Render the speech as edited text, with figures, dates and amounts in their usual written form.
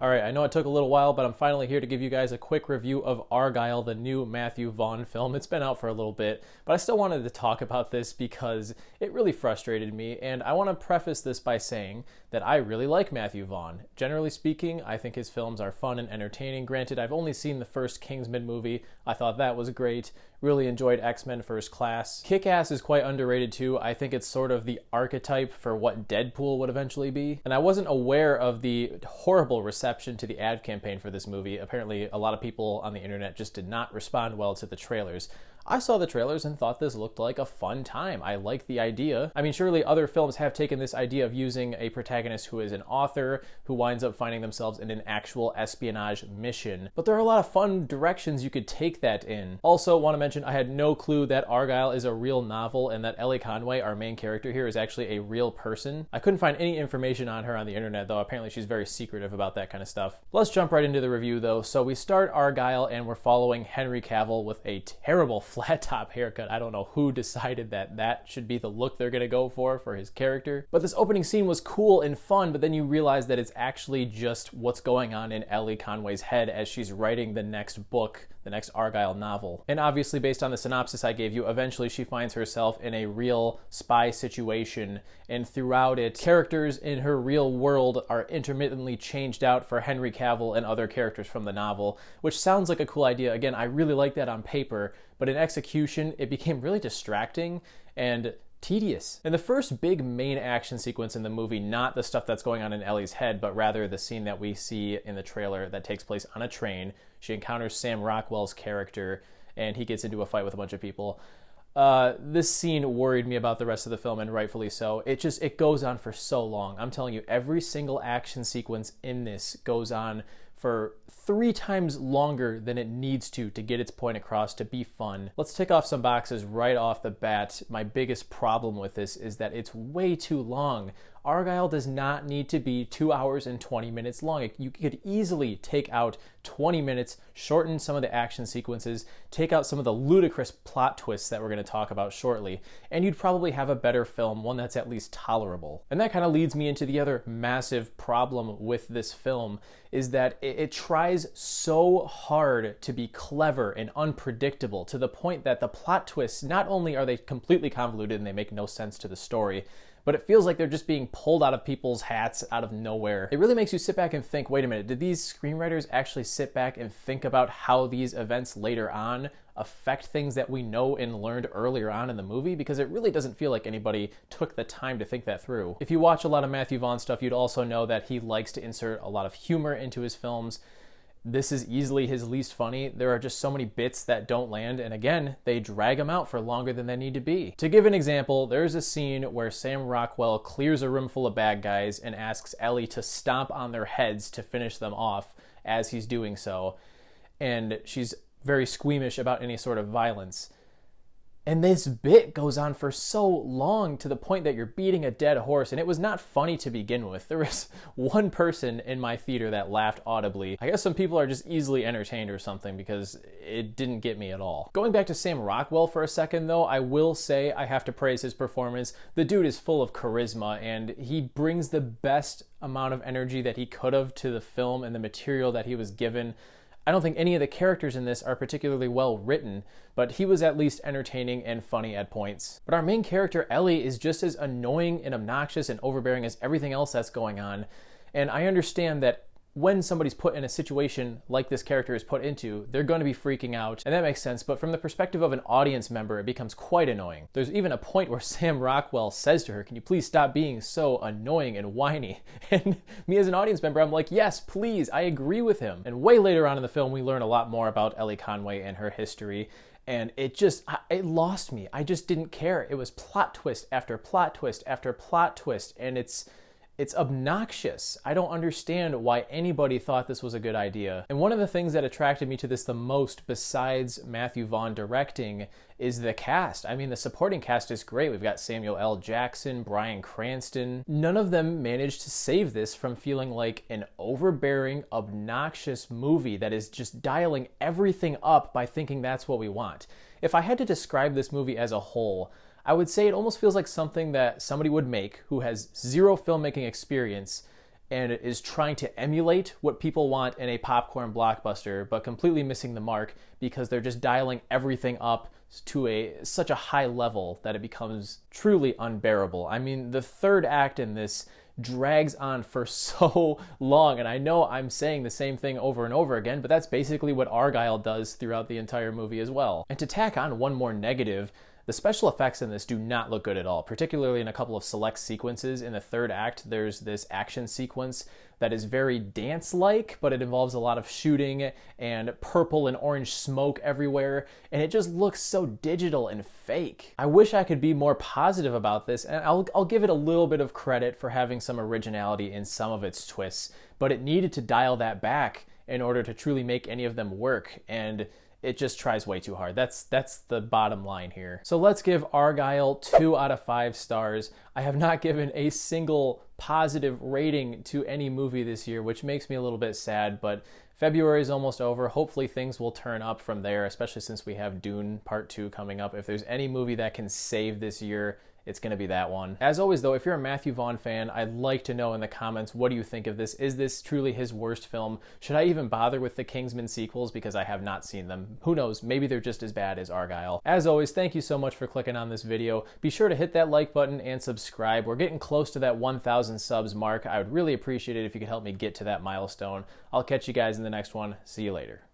Alright, I know it took a little while, but I'm finally here to give you guys a quick review of Argylle, the new Matthew Vaughn film. It's been out for a little bit, but I still wanted to talk about this because it really frustrated me, and I want to preface this by saying that I really like Matthew Vaughn. Generally speaking, I think his films are fun and entertaining. Granted, I've only seen the first Kingsman movie. I thought that was great. Really enjoyed X-Men First Class. Kick-Ass is quite underrated too. I think it's sort of the archetype for what Deadpool would eventually be. And I wasn't aware of the horrible reception to the ad campaign for this movie. Apparently, a lot of people on the internet just did not respond well to the trailers. I saw the trailers and thought this looked like a fun time. I like the idea. I mean, surely other films have taken this idea of using a protagonist who is an author who winds up finding themselves in an actual espionage mission. But there are a lot of fun directions you could take that in. Also, want to mention I had no clue that Argylle is a real novel and that Ellie Conway, our main character here, is actually a real person. I couldn't find any information on her on the internet, though. Apparently she's very secretive about that kind of stuff. Let's jump right into the review, though. So we start Argylle and we're following Henry Cavill with a terrible flat top haircut. I don't know who decided that that should be the look they're gonna go for his character. But this opening scene was cool and fun, but then you realize that it's actually just what's going on in Ellie Conway's head as she's writing the next book, the next Argylle novel. And obviously, based on the synopsis I gave you, eventually she finds herself in a real spy situation, and throughout it, characters in her real world are intermittently changed out for Henry Cavill and other characters from the novel, which sounds like a cool idea. Again, I really like that on paper, but in execution, it became really distracting and tedious. And the first big main action sequence in the movie, not the stuff that's going on in Ellie's head, but rather the scene that we see in the trailer that takes place on a train. She encounters Sam Rockwell's character, and he gets into a fight with a bunch of people. This scene worried me about the rest of the film, and rightfully so. It goes on for so long. I'm telling you, every single action sequence in this goes on for 3 times longer than it needs to get its point across, to be fun. Let's tick off some boxes right off the bat. My biggest problem with this is that it's way too long. Argylle does not need to be 2 hours and 20 minutes long. You could easily take out 20 minutes, shorten some of the action sequences, take out some of the ludicrous plot twists that we're going to talk about shortly, and you'd probably have a better film, one that's at least tolerable. And that kind of leads me into the other massive problem with this film, is that it tries so hard to be clever and unpredictable, to the point that the plot twists, not only are they completely convoluted and they make no sense to the story, but it feels like they're just being pulled out of people's hats out of nowhere. It really makes you sit back and think, wait a minute, did these screenwriters actually sit back and think about how these events later on affect things that we know and learned earlier on in the movie? Because it really doesn't feel like anybody took the time to think that through. If you watch a lot of Matthew Vaughn stuff, you'd also know that he likes to insert a lot of humor into his films. This is easily his least funny. There are just so many bits that don't land, and again, they drag them out for longer than they need to be. To give an example, there's a scene where Sam Rockwell clears a room full of bad guys and asks Ellie to stomp on their heads to finish them off as he's doing so, and she's very squeamish about any sort of violence. And this bit goes on for so long, to the point that you're beating a dead horse, and it was not funny to begin with. There was one person in my theater that laughed audibly. I guess some people are just easily entertained or something, because it didn't get me at all. Going back to Sam Rockwell for a second, though, I will say I have to praise his performance. The dude is full of charisma, and he brings the best amount of energy that he could have to the film and the material that he was given. I don't think any of the characters in this are particularly well written, but he was at least entertaining and funny at points. But our main character, Ellie, is just as annoying and obnoxious and overbearing as everything else that's going on. And I understand that when somebody's put in a situation like this character is put into, they're going to be freaking out, and that makes sense, but from the perspective of an audience member, it becomes quite annoying. There's even a point where Sam Rockwell says to her, "Can you please stop being so annoying and whiny?" And me as an audience member, I'm like, yes, please, I agree with him. And way later on in the film, we learn a lot more about Ellie Conway and her history, and it lost me. I just didn't care. It was plot twist after plot twist after plot twist, and it's obnoxious. I don't understand why anybody thought this was a good idea. And one of the things that attracted me to this the most, besides Matthew Vaughn directing, is the cast. I mean, the supporting cast is great. We've got Samuel L. Jackson, Bryan Cranston. None of them managed to save this from feeling like an overbearing, obnoxious movie that is just dialing everything up by thinking that's what we want. If I had to describe this movie as a whole, I would say it almost feels like something that somebody would make who has zero filmmaking experience and is trying to emulate what people want in a popcorn blockbuster, but completely missing the mark because they're just dialing everything up to such a high level that it becomes truly unbearable. I mean, the third act in this drags on for so long, and I know I'm saying the same thing over and over again, but that's basically what Argylle does throughout the entire movie as well. And to tack on one more negative, the special effects in this do not look good at all, particularly in a couple of select sequences. In the third act, there's this action sequence that is very dance-like, but it involves a lot of shooting and purple and orange smoke everywhere, and it just looks so digital and fake. I wish I could be more positive about this, and I'll give it a little bit of credit for having some originality in some of its twists, but it needed to dial that back in order to truly make any of them work, and it just tries way too hard. That's the bottom line here. So let's give Argylle 2 out of 5 stars. I have not given a single positive rating to any movie this year, which makes me a little bit sad, but February is almost over. Hopefully things will turn up from there, especially since we have Dune Part 2 coming up. If there's any movie that can save this year, it's going to be that one. As always, though, if you're a Matthew Vaughn fan, I'd like to know in the comments, what do you think of this? Is this truly his worst film? Should I even bother with the Kingsman sequels because I have not seen them? Who knows? Maybe they're just as bad as Argylle. As always, thank you so much for clicking on this video. Be sure to hit that like button and subscribe. We're getting close to that 1,000 subs mark. I would really appreciate it if you could help me get to that milestone. I'll catch you guys in the next one. See you later.